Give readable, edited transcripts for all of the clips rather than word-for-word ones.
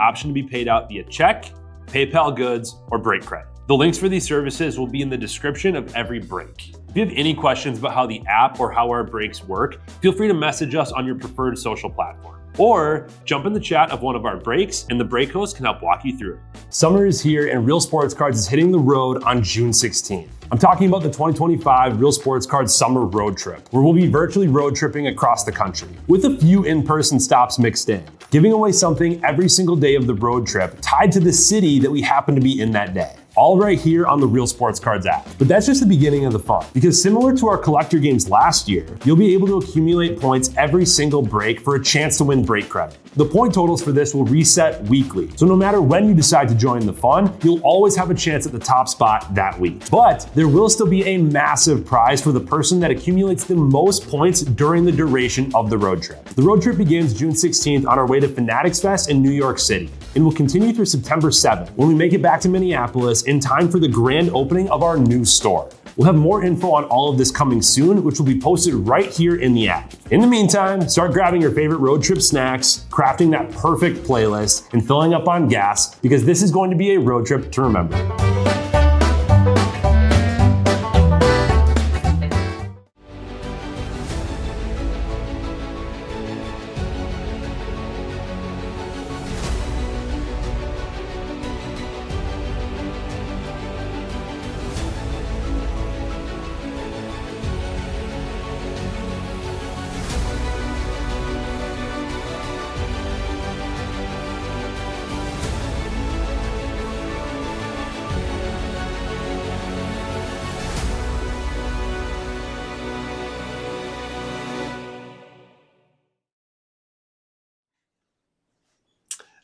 option to be paid out via check, PayPal goods, or break credit. The links for these services will be in the description of every break. If you have any questions about how the app or how our breaks work, feel free to message us on your preferred social platform. Or jump in the chat of one of our breaks and the break host can help walk you through it. Summer is here and Real Sports Cards is hitting the road on June 16th. I'm talking about the 2025 Real Sports Cards Summer Road Trip, where we'll be virtually road tripping across the country, with a few in-person stops mixed in, giving away something every single day of the road trip tied to the city that we happen to be in that day. All right here on the Real Sports Cards app. But that's just the beginning of the fun, because similar to our collector games last year, you'll be able to accumulate points every single break for a chance to win break credit. The point totals for this will reset weekly, so no matter when you decide to join the fun, you'll always have a chance at the top spot that week. But there will still be a massive prize for the person that accumulates the most points during the duration of the road trip. The road trip begins June 16th on our way to Fanatics Fest in New York City, and will continue through September 7th when we make it back to Minneapolis in time for the grand opening of our new store. We'll have more info on all of this coming soon, which will be posted right here in the app. In the meantime, start grabbing your favorite road trip snacks, crafting that perfect playlist, and filling up on gas, because this is going to be a road trip to remember.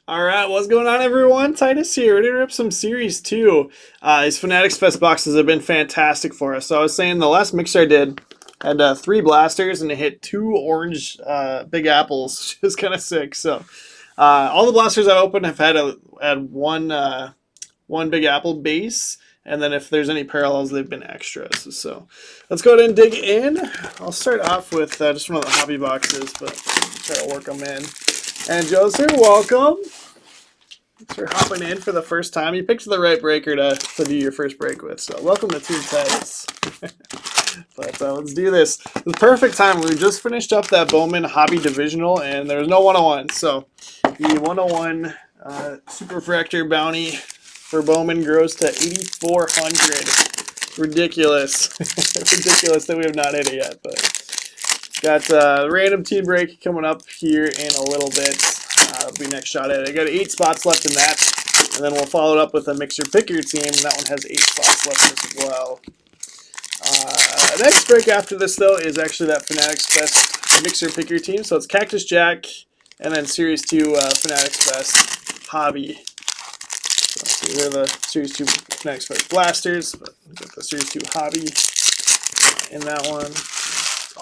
All right, what's going on, everyone? Titus here. Ready to rip some Series 2. These Fanatics Fest boxes have been fantastic for us. So I was saying the last mixer I did had 3 blasters and it hit 2 orange big apples, which is kind of sick. So all the blasters I opened have had one big apple base, and then if there's any parallels, they've been extras. So let's go ahead and dig in. I'll start off with just one of the hobby boxes, but try to work them in. And Joseph, welcome. Thanks for hopping in for the first time. You picked the right breaker to do your first break with, so welcome to Team Titus. But let's do this. It's the perfect time. We just finished up that Bowman Hobby Divisional, and there was no 101. So the 101 Super Refractor bounty for Bowman grows to 8,400. Ridiculous. Ridiculous that we have not hit it yet, but got a random team break coming up here in a little bit. That'll be next shot at it. I got 8 spots left in that, and then we'll follow it up with a mixer picker team, and that one has 8 spots left as well. Next break after this, though, is actually that Fanatics Fest mixer picker team. So it's Cactus Jack, and then Series 2 Fanatics Fest Hobby. So here are the Series 2 Fanatics Fest blasters, but we got the Series 2 Hobby in that one.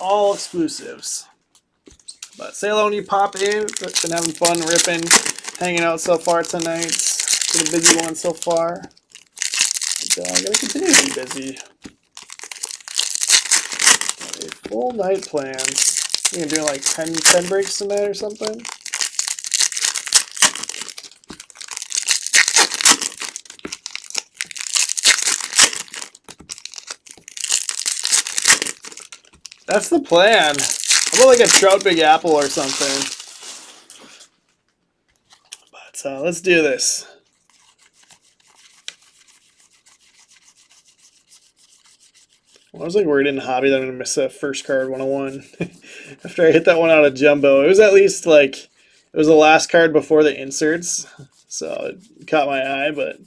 All exclusives. But say hello when you pop in. Been having fun ripping, hanging out so far tonight. It's been a busy one so far. And, I'm going to continue to be busy. Got a full night planned. I think I'm doing like 10 breaks tonight or something. That's the plan. How about like a Trout Big Apple or something? But let's do this. Well, I was like worried in hobby that I'm going to miss that first card 101. After I hit that one out of Jumbo. It was at least like, it was the last card before the inserts. So it caught my eye, but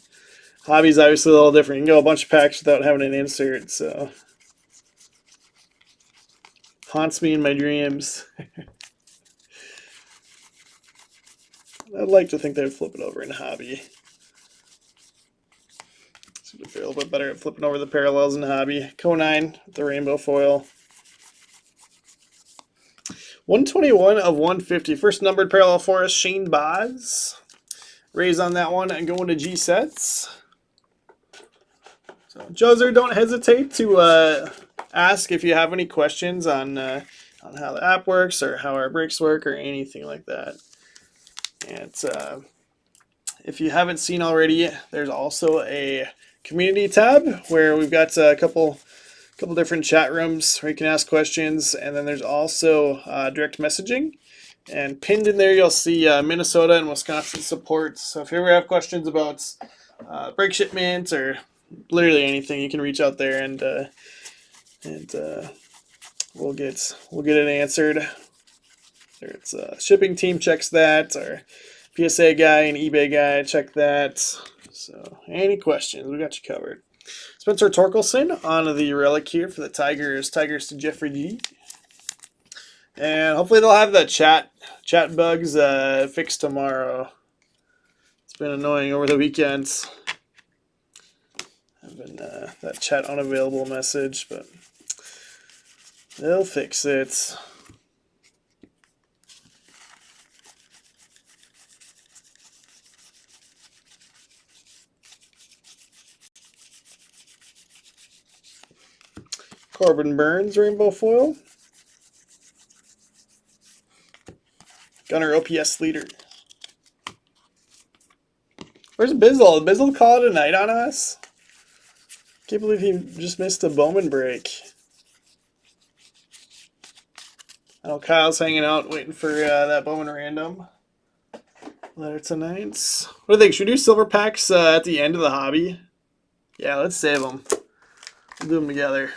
hobby's obviously a little different. You can go a bunch of packs without having an insert, so. Haunts me in my dreams. I'd like to think they would flip it over in hobby. Seem to feel a little bit better at flipping over the parallels in hobby. Co9, the rainbow foil. 121 of 150. First numbered parallel for us, Shane Boz. Raise on that one and going to G sets. So, Joser, don't hesitate to ask if you have any questions on how the app works or how our breaks work or anything like that. And if you haven't seen already, there's also a community tab where we've got a couple different chat rooms where you can ask questions, and then there's also direct messaging. And pinned in there, you'll see Minnesota and Wisconsin support. So if you ever have questions about brake shipments or literally anything, you can reach out there and we'll get it answered. Whether it's shipping team checks that, or PSA guy and eBay guy check that. So any questions, we got you covered. Spencer Torkelson on the relic here for the Tigers to Jeffrey D. And hopefully they'll have the chat bugs fixed tomorrow. It's been annoying over the weekends. Having that chat unavailable message, but they'll fix it. Corbin Burns rainbow foil. Gunner OPS leader. Where's Bizzle? Did Bizzle call it a night on us? Can't believe he just missed a Bowman break. I know Kyle's hanging out waiting for that Bowman random letter tonight. What do you think? Should we do silver packs at the end of the hobby? Yeah, let's save them. We'll do them together.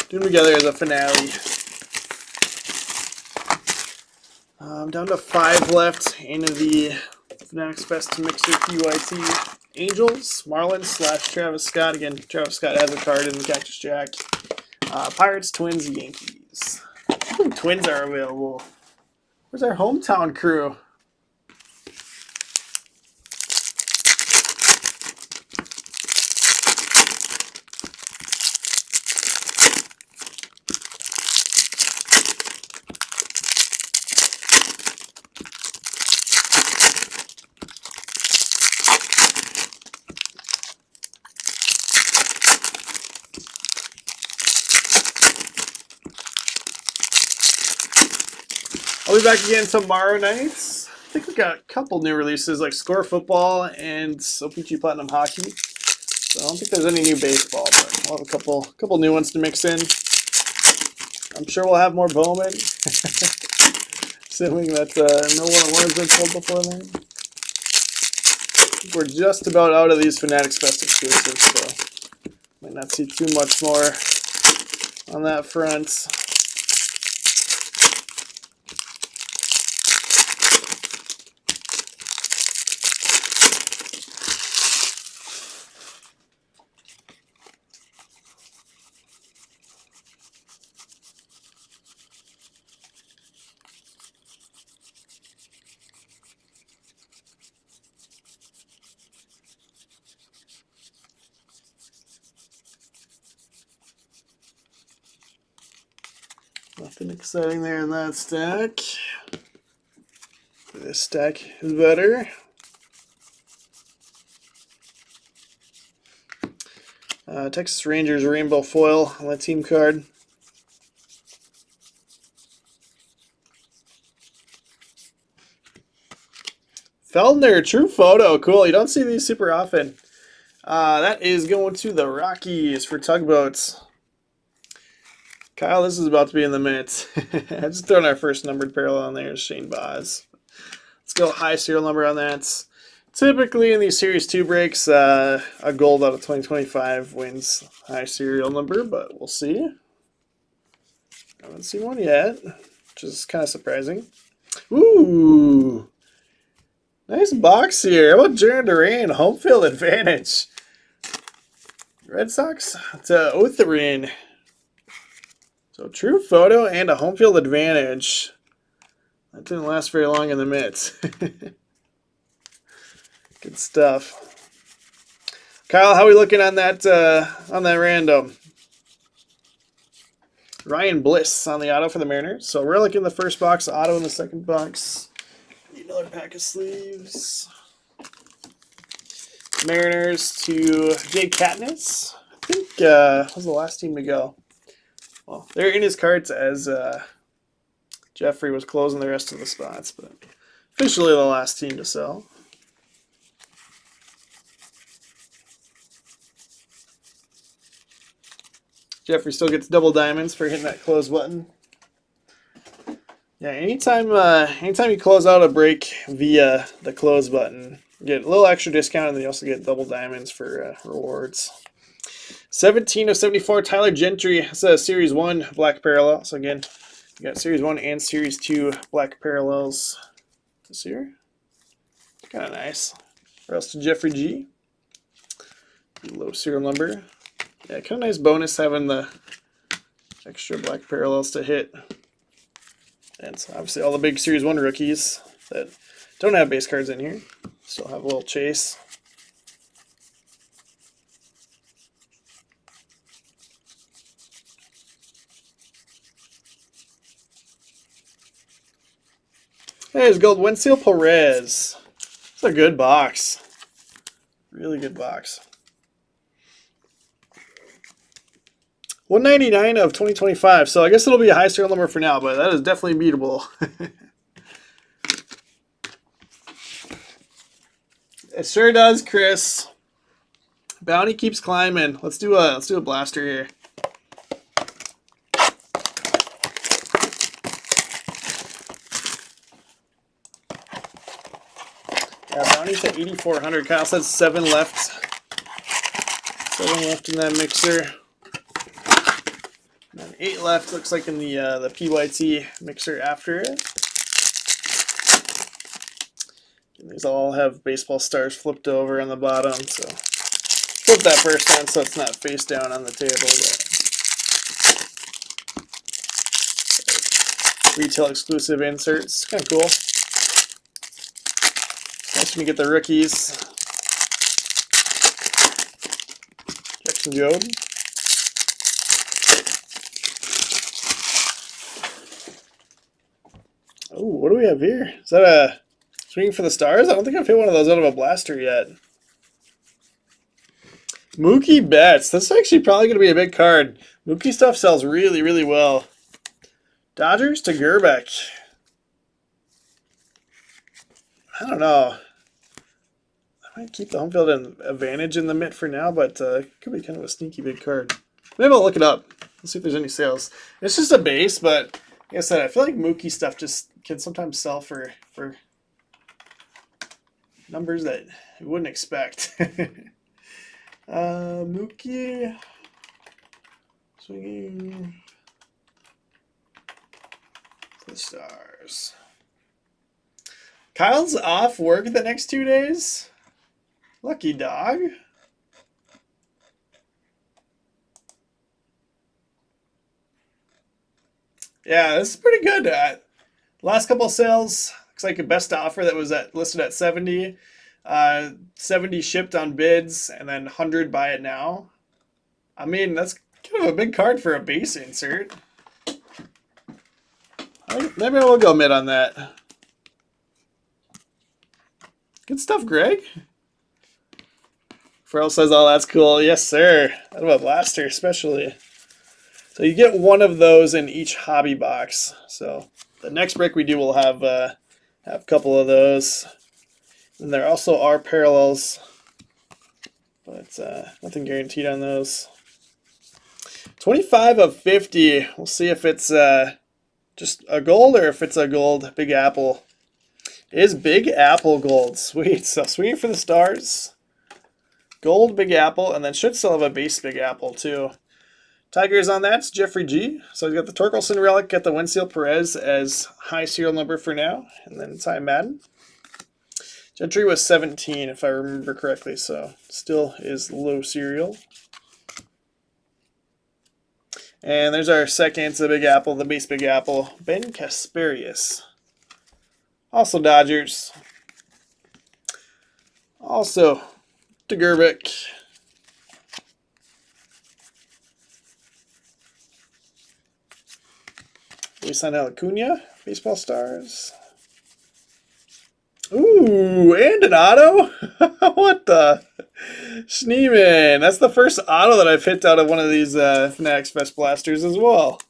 Do them together as a finale. Down to 5 left in the Fanatics Fest Mixer PYT. Angels, Marlins / Travis Scott. Again, Travis Scott has a card in the Cactus Jack. Pirates, Twins, Yankees. Twins are available. Where's our hometown crew? I'll be back again tomorrow night. I think we got a couple new releases like Score Football and OPG Platinum Hockey. So I don't think there's any new baseball, but we'll have a couple new ones to mix in. I'm sure we'll have more Bowman. Assuming that no 101 has been sold before then. I think we're just about out of these Fanatics Fest exclusives, so might not see too much more on that front. Nothing exciting there in that stack. This stack is better. Texas Rangers rainbow foil on the team card. Feldner, true photo. Cool. You don't see these super often. That is going to the Rockies for tugboats. Kyle, this is about to be in the minutes. Just throwing our first numbered parallel on there is Shane Boz. Let's go high serial number on that. Typically in these Series 2 breaks, a gold out of 2025 wins high serial number, but we'll see. Haven't seen one yet, which is kind of surprising. Ooh! Nice box here. How about Jaron Duran? Home field advantage. Red Sox to Otherin. So true photo and a home field advantage. That didn't last very long in the mitts. Good stuff. Kyle, how are we looking on that random? Ryan Bliss on the auto for the Mariners. So Relic in the first box, auto in the second box. Need another pack of sleeves. Mariners to Jake Katniss. I think was the last team to go. Well, they're in his carts as Jeffrey was closing the rest of the spots, but officially the last team to sell. Jeffrey still gets double diamonds for hitting that close button. Yeah, anytime you close out a break via the close button, you get a little extra discount, and then you also get double diamonds for rewards. 17 of 74, Tyler Gentry. It's a Series 1 Black Parallel. So again, you got Series 1 and Series 2 Black Parallels this year. Kind of nice. Or else to Jeffrey G. Low serial number. Yeah, kind of nice bonus having the extra Black Parallels to hit. And so obviously all the big Series 1 rookies that don't have base cards in here still have a little chase. There's Gold Wenzel Perez. It's a good box. Really good box. 199 of 2025. So I guess it'll be a high serial number for now, but that is definitely beatable. It sure does, Chris. Bounty keeps climbing. Let's do a blaster here. Yeah, bounty's at 8,400. Kyle says 7 left. 7 left in that mixer. And 8 left, looks like in the PYT mixer after it. And these all have baseball stars flipped over on the bottom, so flip that first one so it's not face down on the table. But retail exclusive inserts, kind of cool. Nice when you get the rookies. Jackson Jobe. Oh, what do we have here? Is that a Swinging for the Stars? I don't think I've hit one of those out of a blaster yet. Mookie Betts. This is actually probably going to be a big card. Mookie stuff sells really, really well. Dodgers to Gerbeck. I don't know. I might keep the home field advantage in the mitt for now, but it could be kind of a sneaky big card. Maybe I'll look it up. Let's see if there's any sales. It's just a base, but like I said, I feel like Mookie stuff just can sometimes sell for numbers that you wouldn't expect. Mookie swinging for the Stars. Kyle's off work the next 2 days. Lucky dog. Yeah, this is pretty good. Last couple of sales, looks like a best offer that was listed at 70. 70 shipped on bids, and then 100 buy it now. I mean, that's kind of a big card for a base insert. Maybe I will go mid on that. Good stuff, Greg. Pharrell says, oh, that's cool. Yes, sir. Out of a blaster, especially. So you get one of those in each hobby box. So the next break we do will have a couple of those. And there also are parallels, but nothing guaranteed on those. 25 of 50. We'll see if it's just a gold or if it's a gold Big Apple. It is Big Apple gold. Sweet. So Swinging for the Stars. Gold Big Apple, and then should still have a base Big Apple too. Tigers on that, it's Jeffrey G. So he's got the Torkelson relic, got the Wenzel Perez as high serial number for now, and then Ty Madden. Gentry was 17 if I remember correctly, so still is low serial. And there's our second to Big Apple, the base Big Apple, Ben Kasperius. Also Dodgers. Also to Gerbeck. Luis Acuna, Baseball Stars. Ooh, and an auto? What the? Schneeman. That's the first auto that I've hit out of one of these Fanatics Fest blasters as well.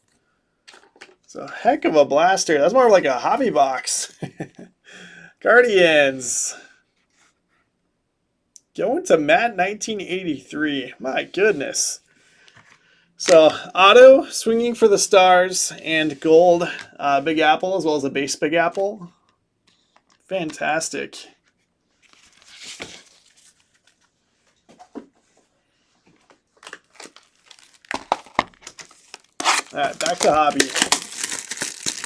It's a heck of a blaster. That's more like a hobby box. Guardians. Going to Matt 1983. My goodness. So auto, Swinging for the Stars, and gold Big Apple, as well as a base Big Apple. Fantastic. Alright, back to hobby.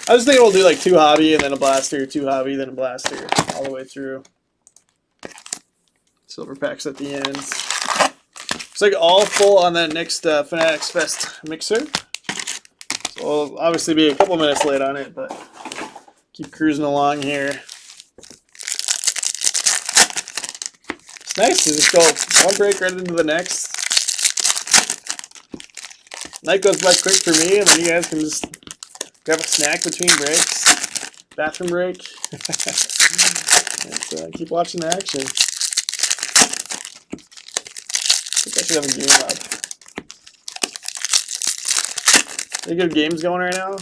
I was thinking we'll do like 2 hobby and then a blaster, 2 hobby, then a blaster, all the way through. Silver packs at the end. It's like all full on that next Fanatics Fest mixer. So we'll obviously be a couple minutes late on it, but keep cruising along here. It's nice to just go one break right into the next. Night goes by quick for me, and then you guys can just grab a snack between breaks, bathroom break, and keep watching the action. I think I should have a game up. Any good games going right now?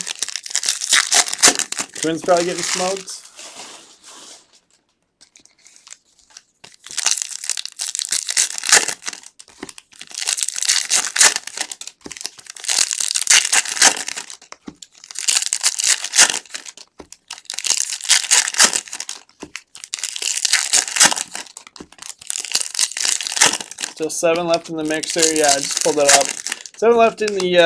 Twins probably getting smoked. Still 7 left in the mixer. Yeah, I just pulled it up. 7 left in the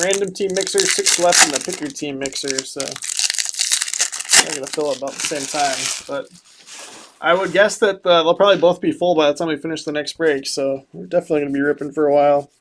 random team mixer, 6 left in the picker team mixer. So I'm going to fill up about the same time. But I would guess that they'll probably both be full by the time we finish the next break. So we're definitely going to be ripping for a while.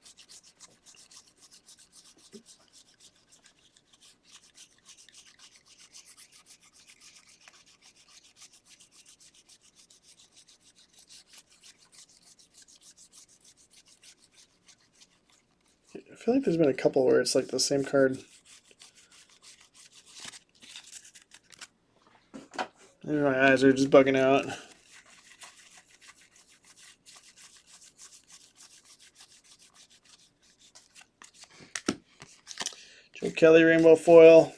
I feel like there's been a couple where it's like the same card. Maybe my eyes are just bugging out. Joe Kelly rainbow foil.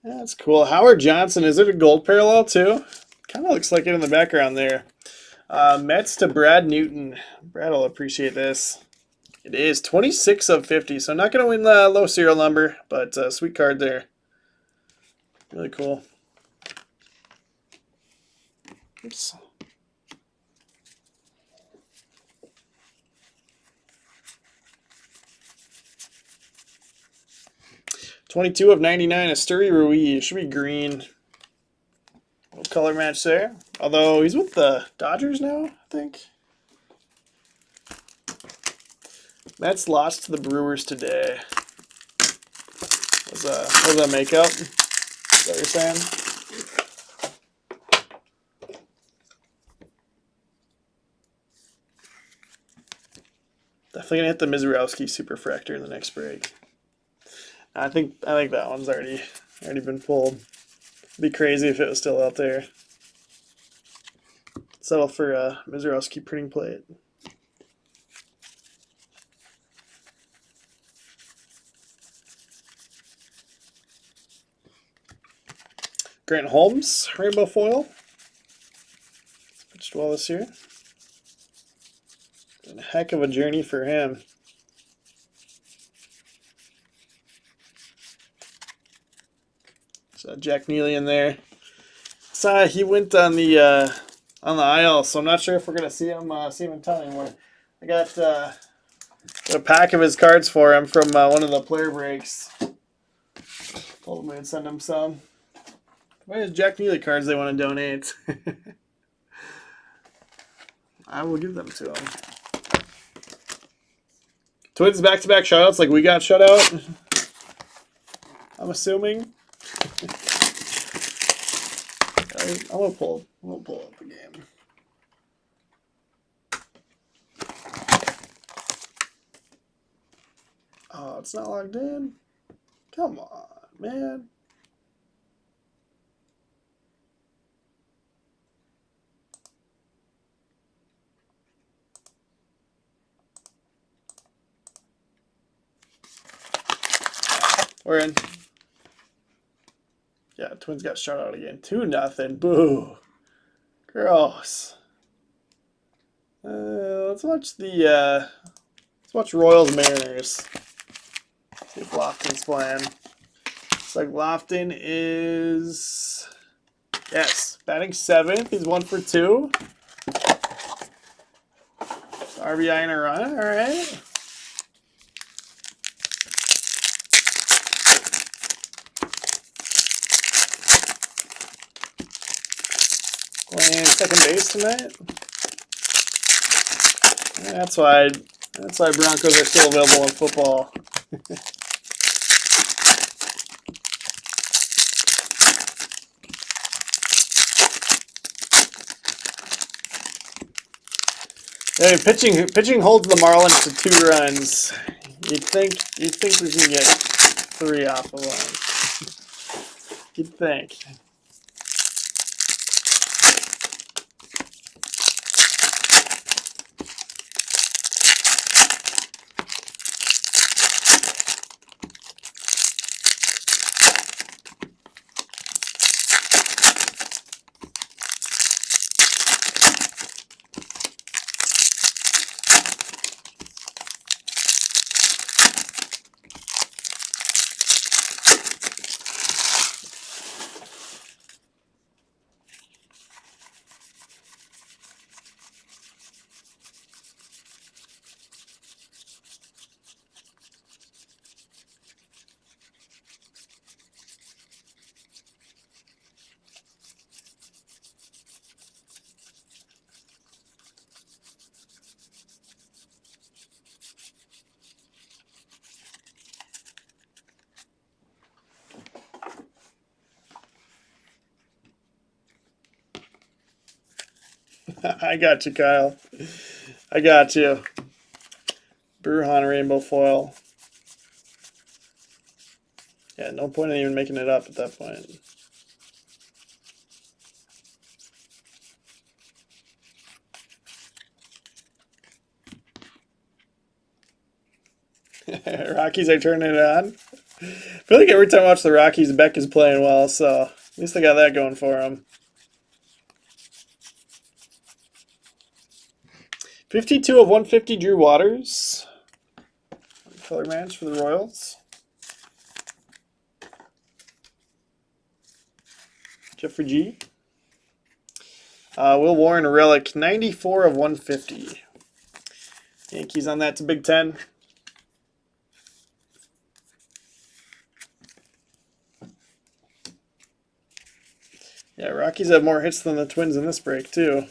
Yeah, that's cool. Howard Johnson, is it a gold parallel too? Kind of looks like it in the background there. Mets to Brad Newton. Brad will appreciate this. It is 26 of 50, so not going to win the low serial number, but sweet card there. Really cool. Oops. $22 of 99, Asturi Ruiz. Should be green. Little color match there. Although he's with the Dodgers now, I think. Mets lost to the Brewers today. What was that makeup? Is that what you're saying? Definitely gonna hit the Mizurowski Superfractor in the next break. I think that one's already been pulled. It'd be crazy if it was still out there. Settle for a Mizurowski printing plate. Grant Holmes, rainbow foil. Pitched well this year. Been a heck of a journey for him. So Jack Neely in there. So he went on the IL, so I'm not sure if we're gonna see him in town anymore. I got a pack of his cards for him from one of the player breaks. Told him we'd send him some. What is Jack Neely cards they want to donate? I will give them to him. Twins back-to-back shutouts like we got shut out. I'm assuming. I'm gonna pull up the game. Oh, it's not logged in. Come on, man. We're in. Yeah, Twins got shut out again. 2-0. Boo. Gross. Let's watch the let's watch Royals Mariners. See if Lofton's playing. Looks like Lofton is, yes, batting 7th. He's 1 for 2. RBI and a run. All right. Playing second base tonight. That's why Broncos are still available in football. Hey, pitching holds the Marlins to 2 runs. You'd think we can get 3 off of one. You'd think. I got you, Kyle. I got you. Bruhan rainbow foil. Yeah, no point in even making it up at that point. Rockies are turning it on. I feel like every time I watch the Rockies, Beck is playing well, so at least they got that going for them. 52 of 150, Drew Waters. Color match for the Royals. Jeffrey G. Will Warren, a relic, 94 of 150. Yankees on that to Big Ten. Yeah, Rockies have more hits than the Twins in this break, too.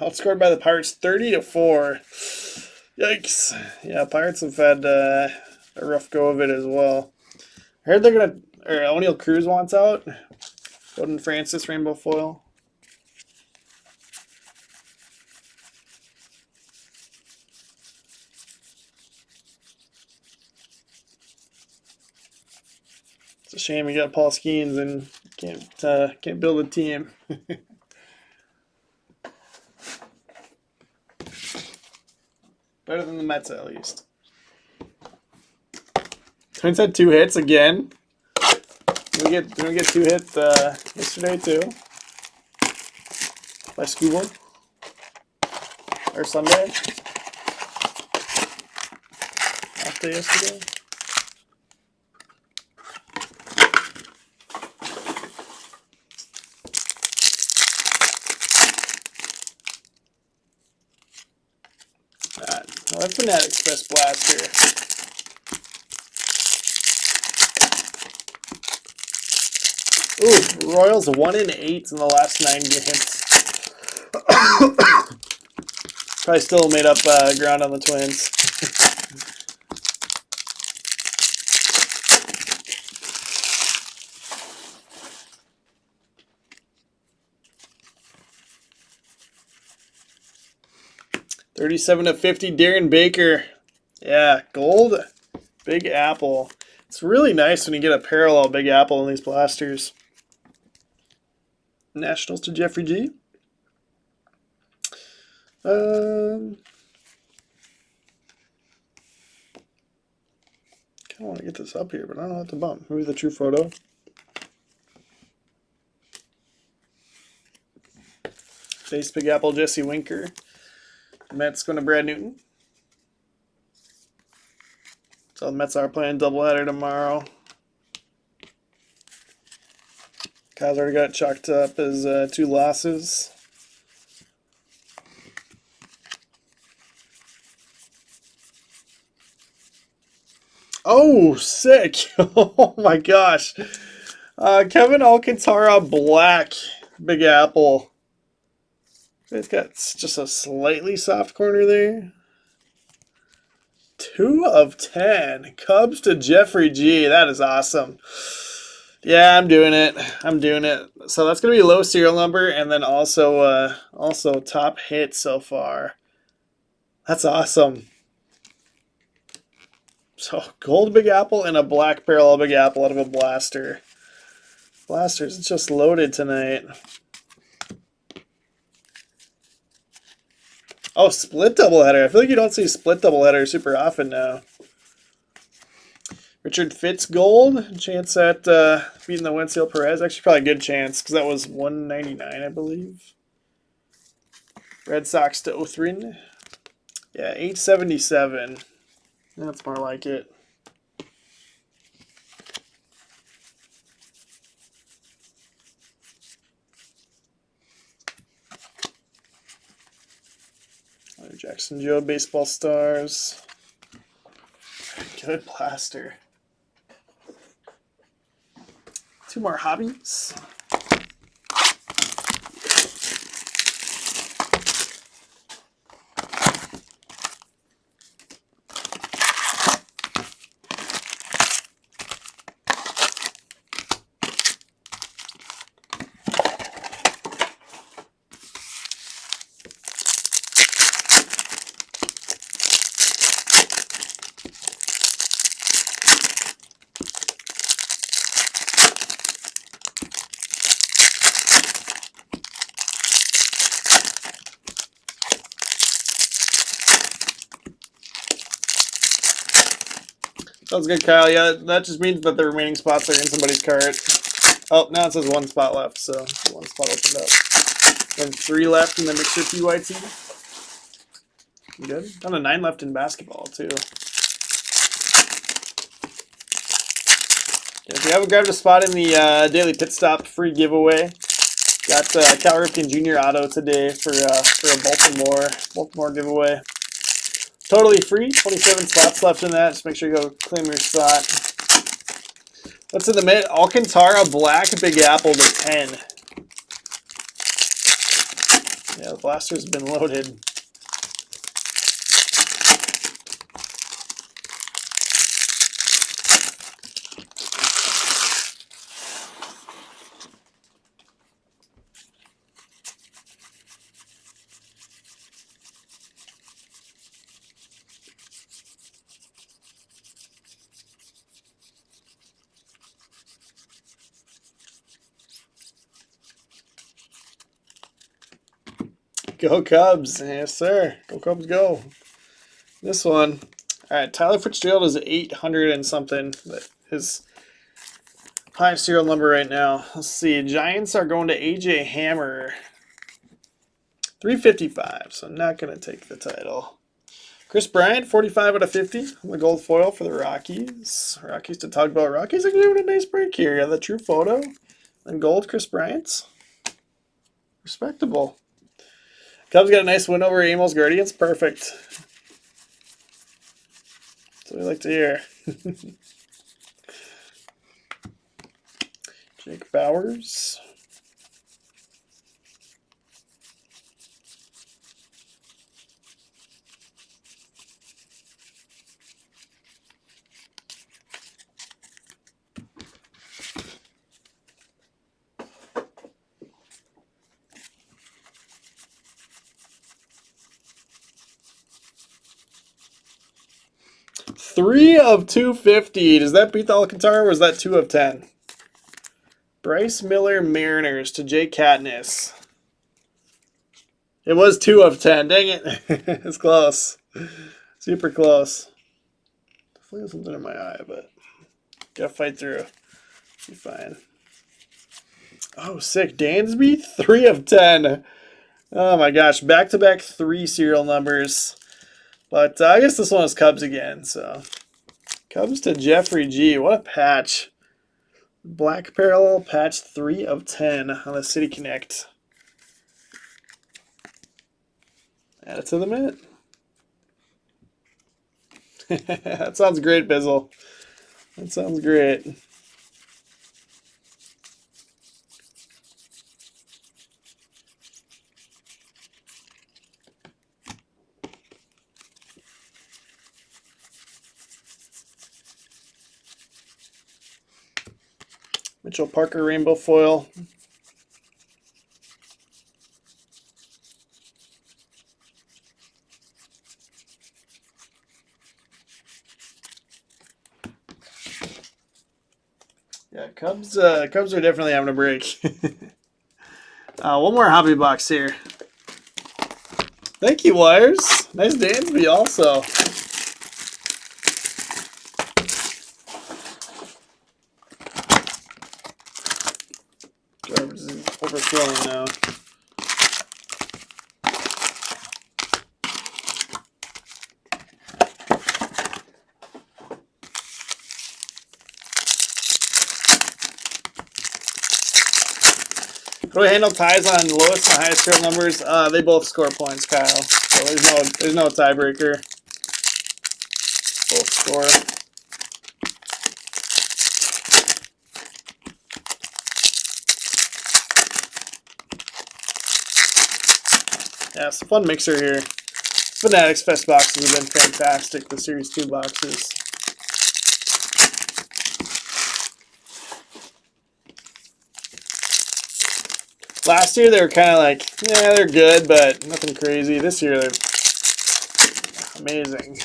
Outscored by the Pirates 30-4. Yikes. Yeah, Pirates have had a rough go of it as well. I heard they're going to, O'Neal Cruz wants out. Bowden Francis, rainbow foil. It's a shame we got Paul Skeens and can't build a team. Better than the Mets, at least. Twins had 2 hits again. Did we get 2 hits yesterday, too? By Scooble? Or Sunday? Off day yesterday? Well, that's FANATICS Best Blaster. Ooh, Royals 1 in 8 in the last 9 games. Probably still made up ground on the Twins. $37/50, Darren Baker. Yeah, gold, Big Apple. It's really nice when you get a parallel Big Apple in these blasters. Nationals to Jeffrey G. I want to get this up here, but I don't know what to bump. Maybe the true photo. Base Big Apple, Jesse Winker. Mets going to Brad Newton. So the Mets are playing doubleheader tomorrow. Kyle's already got it chalked up as 2 losses. Oh, sick. Oh my gosh. Kevin Alcantara Black Big Apple. It's got just a slightly soft corner there. 2 of 10. Cubs to Jeffrey G. That is awesome. Yeah, I'm doing it. I'm doing it. So that's going to be low serial number and then also top hit so far. That's awesome. So gold Big Apple and a black parallel Big Apple out of a blaster. Blasters just loaded tonight. Oh, split doubleheader. I feel like you don't see split doubleheader super often now. Richard Fitz gold. Chance at beating the Wenzel Perez. Actually, probably a good chance because that was 199, I believe. Red Sox to Othrin. Yeah, 877. That's more like it. Jackson Joe, Baseball Stars. Good blaster. 2 more hobbies. Sounds good, Kyle. Yeah, that just means that the remaining spots are in somebody's cart. Oh, now it says 1 spot left, so 1 spot opened up. And 3 left in the mixer PYT. Good. Down to 9 left in basketball, too. If you haven't grabbed a spot in the Daily Pit Stop free giveaway, got Cal Ripken Jr. auto today for a Baltimore giveaway. Totally free. 27 spots left in that. Just make sure you go claim your spot. What's in the mid? Alcantara Black Big Apple to 10. Yeah, the blaster's been loaded. Go Cubs. Yes, sir. Go Cubs, go. This one. All right, Tyler Fitzgerald is 800 and something. His high serial number right now. Let's see. Giants are going to AJ Hammer. 355, so not going to take the title. Chris Bryant, 45 out of 50 on the gold foil for the Rockies. Rockies to Tugboat. Rockies are doing a nice break here. Yeah, the true photo. And gold, Chris Bryant's. Respectable. Cubs got a nice win over Amos Guardians. Perfect. That's what we like to hear. Jake Bowers. Three of 250. Does that beat the Alcantara or is that 2 of 10? Bryce Miller Mariners to Jay Katniss. It was 2 of 10. Dang it. It's close. Super close. Definitely has something in my eye, but gotta fight through. Be fine. Oh, sick. Dansby, 3 of 10. Oh my gosh. Back-to-back 3 serial numbers. But I guess this one is Cubs again, so. Cubs to Jeffrey G. What a patch. Black parallel patch, 3 of 10 on the City Connect. Add it to the mint. That sounds great, Bizzle. That sounds great. Mitchell Parker rainbow foil. Yeah, Cubs are definitely having a break. One more hobby box here. Thank you, Wires. Nice Dansby also. Garbage is overflowing now. How do we handle ties on lowest and highest serial numbers? They both score points, Kyle. So there's no tiebreaker. Both score. Yeah, it's a fun mixer here. Fanatics Fest boxes have been fantastic. The Series 2 boxes. Last year they were kind of like, yeah, they're good, but nothing crazy. This year they're amazing.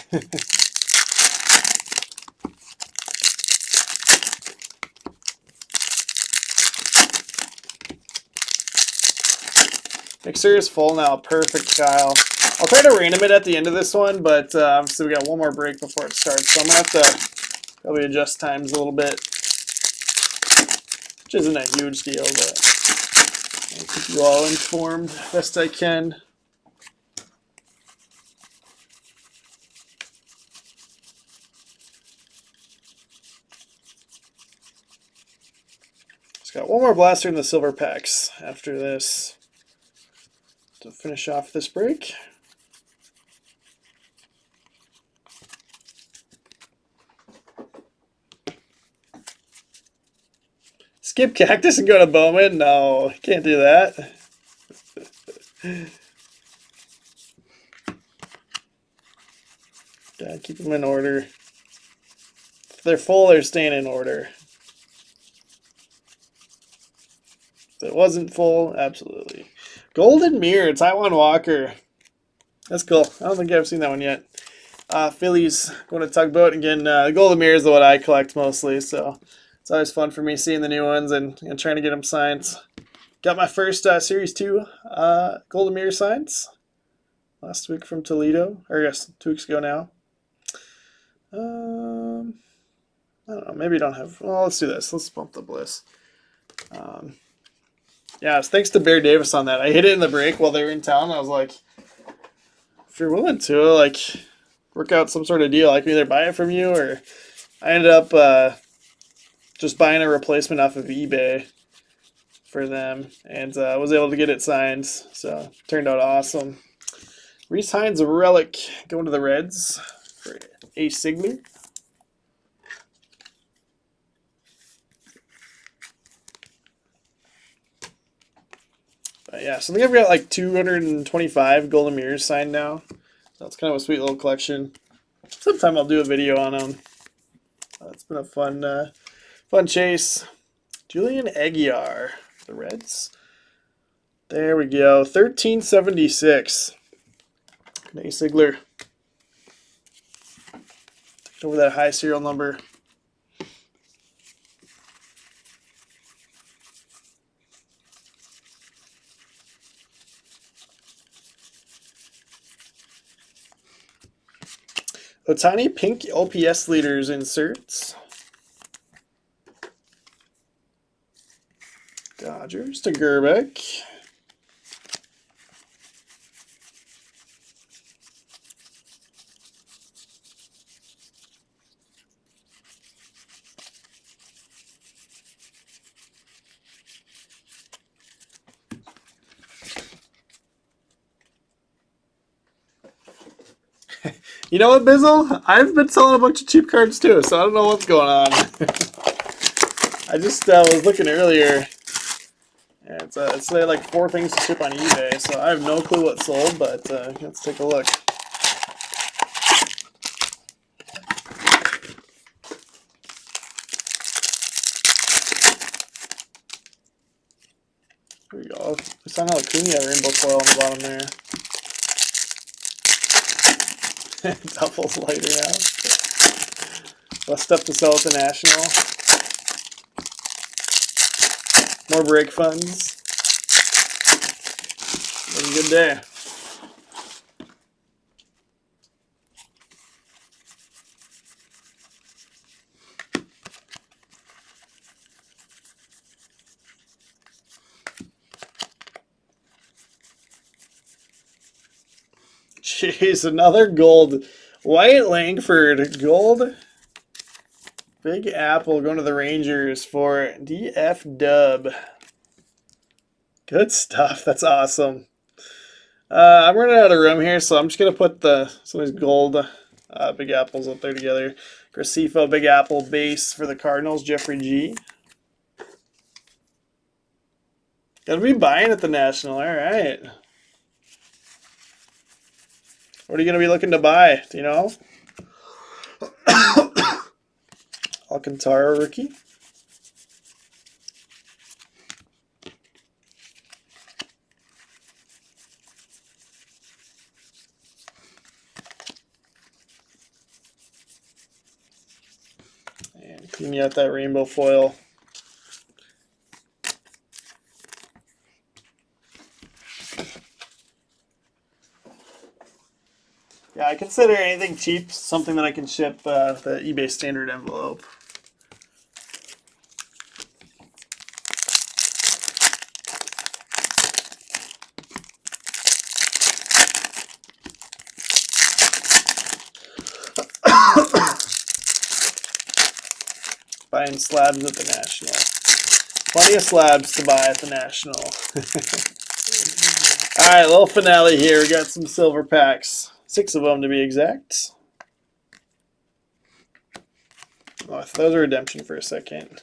Mixer is full now. Perfect, Kyle. I'll try to random it at the end of this one, but obviously we got one more break before it starts, so I'm going to have to probably adjust times a little bit, which isn't a huge deal, but I'll keep you all informed best I can. Just got one more blaster in the silver packs after this to finish off this break. Skip Cactus and go to Bowman? No, can't do that. Gotta keep them in order. If they're full, they're staying in order. If it wasn't full, absolutely. Golden Mirror, Taiwan Walker. That's cool. I don't think I've seen that one yet. Phillies going to Tugboat. Again, the Golden Mirror is what I collect mostly, so it's always fun for me seeing the new ones and trying to get them signed. Got my first Series 2 Golden Mirror signs last week from Toledo, or I guess 2 weeks ago now. I don't know, maybe I don't have, well, let's do this. Let's bump the Bliss. Yeah, thanks to Bear Davis on that. I hit it in the break while they were in town. I was like, if you're willing to, like, work out some sort of deal, I can either buy it from you, or I ended up just buying a replacement off of eBay for them, and was able to get it signed, so it turned out awesome. Reese Hines Relic going to the Reds for A. Sigler. But yeah, so I think I've got like 225 Golden Mirrors signed now. So it's kind of a sweet little collection. Sometime I'll do a video on them. It's been a fun chase. Julian Aguiar, the Reds. There we go. 1376. A. Sigler. Take over that high serial number. Otani pink OPS leaders inserts. Dodgers to Gerbeck. You know what, Bizzle? I've been selling a bunch of cheap cards too, so I don't know what's going on. I just was looking earlier. Yeah, it's like 4 things to ship on eBay, so I have no clue what sold, but let's take a look. Here we go. We saw how Acuna rainbow foil on the bottom there. Duffels lighter now. Less stuff to sell at the National. More break funds. What a good day. Jeez, another gold. Wyatt Langford, gold. Big Apple going to the Rangers for DF Dub. Good stuff. That's awesome. I'm running out of room here, so I'm just going to put some of these gold Big Apples up there together. Gracefo Big Apple base for the Cardinals, Jeffrey G. Gotta be buying at the National. All right. What are you going to be looking to buy? Do you know? Alcantara rookie. And clean out that rainbow foil. Yeah, I consider anything cheap something that I can ship the eBay standard envelope. Buying slabs at the National. Plenty of slabs to buy at the National. All right, little finale here. We got some silver packs. 6 of them to be exact. Oh, I thought that was a redemption for a second.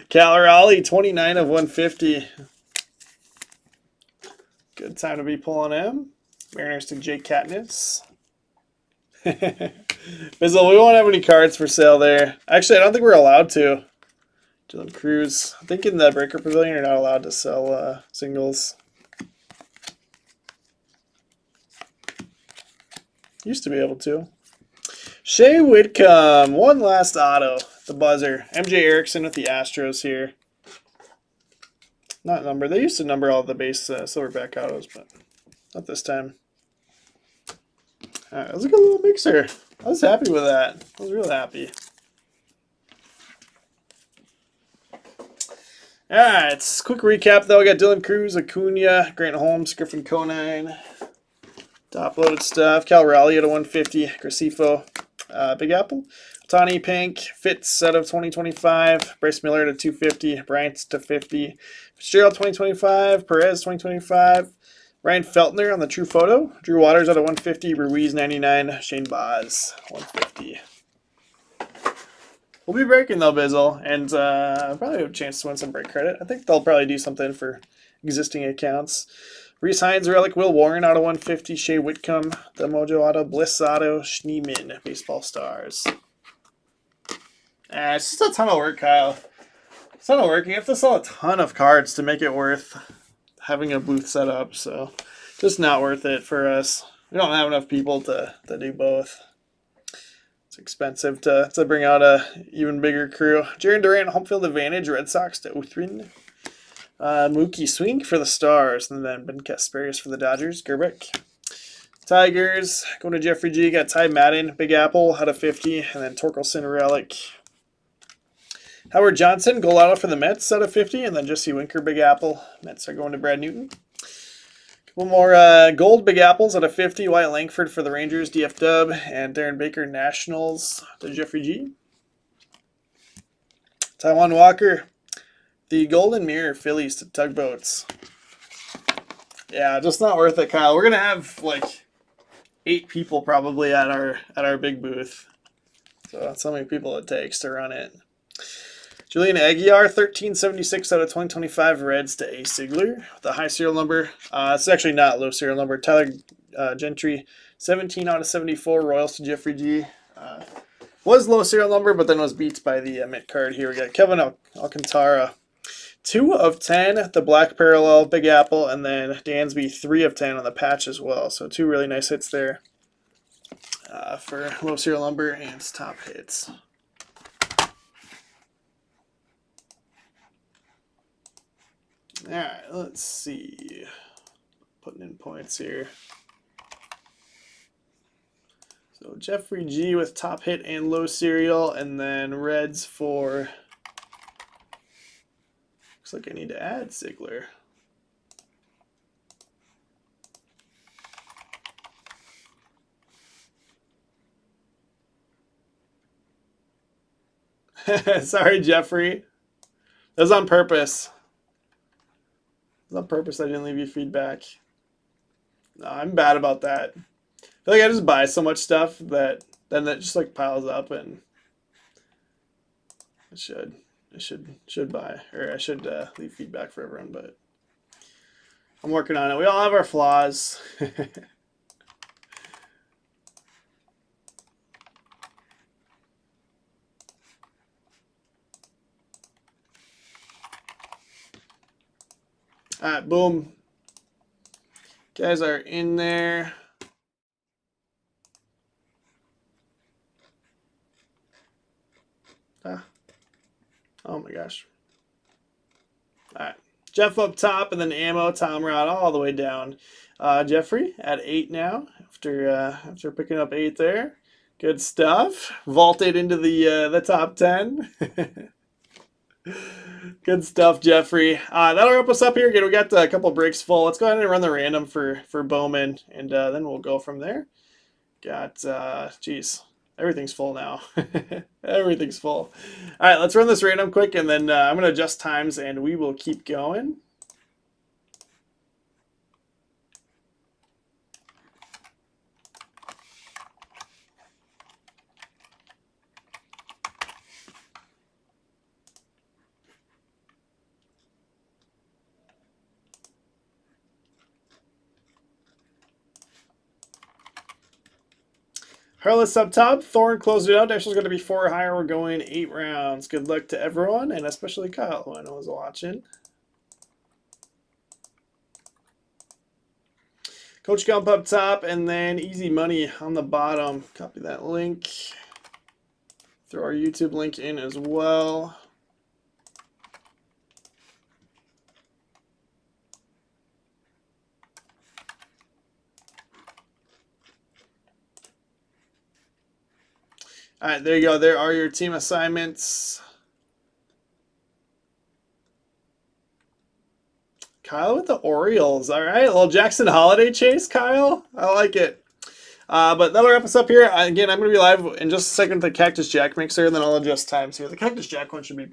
Cal Raleigh, 29 of 150. Good time to be pulling him. Mariners to Jake Katniss. Bizzle, we won't have any cards for sale there. Actually, I don't think we're allowed to. Dylan Cruz. I think in the Breaker Pavilion you're not allowed to sell singles. Used to be able to. Shea Whitcomb. One last auto. The buzzer. MJ Erickson with the Astros here. Not number. They used to number all the base silverback autos, but not this time. All right, that was a good little mixer. I was happy with that. I was real happy. All right, quick recap though. We got Dylan Cruz, Acuna, Grant Holmes, Griffin Conine. Top loaded stuff. Cal Raleigh at a 150. Gracefo, Big Apple. Otani Pink, Fitz out of 2025. Bryce Miller to 250. Bryant to 50. Fitzgerald 2025. Perez 2025. Ryan Feltner on the True Photo. Drew Waters out of 150. Ruiz 99. Shane Baz 150. We'll be breaking though, Bizzle, and probably have a chance to win some break credit. I think they'll probably do something for existing accounts. Reese Hines Relic, Will Warren out of 150, Shea Whitcomb, the Mojo Auto, Bliss Auto, Schneeman, Baseball Stars. It's just a ton of work, Kyle. It's a ton of work. You have to sell a ton of cards to make it worth having a booth set up, so just not worth it for us. We don't have enough people to do both. It's expensive to bring out a even bigger crew. Jaron Durant, home field advantage, Red Sox to Uthrin. Mookie Swink for the Stars, and then Ben Kasperius for the Dodgers. Gerbeck. Tigers, going to Jeffrey G. Got Ty Madden, Big Apple out of 50, and then Torkelson Relic. Howard Johnson, goal auto for the Mets out of 50, and then Jesse Winker, Big Apple. Mets are going to Brad Newton. Couple more gold Big Apples out of 50. Wyatt Langford for the Rangers, DF Dub, and Darren Baker, Nationals to Jeffrey G. Taiwan Walker, the Golden Mirror, Phillies to Tugboats. Yeah, just not worth it, Kyle. We're gonna have like 8 people probably at our big booth, so that's how many people it takes to run it. Julian Aguiar, 1376 out of 2025 Reds to A. Sigler. The high serial number. It's actually not low serial number. Tyler Gentry, 17 out of 74 Royals to Jeffrey G. Was low serial number, but then was beat by the Mitt card. Here we got Kevin Alcantara, 2 of 10. The black parallel, Big Apple, and then Dansby, 3 of 10 on the patch as well. So 2 really nice hits there for low serial number and top hits. All right, let's see. Putting in points here. So Jeffrey G with top hit and low serial, and then Reds for. Looks like I need to add Sigler. Sorry, Jeffrey. That was on purpose. On purpose, I didn't leave you feedback. No, I'm bad about that. I feel like I just buy so much stuff that then that just like piles up, and I should buy, or I should leave feedback for everyone, but I'm working on it. We all have our flaws. All right, boom. Guys are in there. Oh my gosh. All right. Jeff up top, and then Ammo, Tom Rod all the way down. Jeffrey at 8 now after picking up 8 there. Good stuff. Vaulted into the top 10. Good stuff, Jeffrey. That'll wrap us up here. Again, we got a couple breaks full. Let's go ahead and run the random for Bowman, and then we'll go from there. Got, geez, everything's full now. Everything's full. All right, let's run this random quick, and then I'm going to adjust times, and we will keep going. Harless up top. Thorn closed it out. National's going to be 4 higher. We're going 8 rounds. Good luck to everyone, and especially Kyle, who I know is watching. Coach Gump up top, and then Easy Money on the bottom. Copy that link. Throw our YouTube link in as well. All right, there you go. There are your team assignments. Kyle with the Orioles. All right, a little Jackson Holiday chase, Kyle. I like it. But that'll wrap us up here. Again, I'm going to be live in just a second with the Cactus Jack mixer, and then I'll adjust times here. The Cactus Jack one should be pretty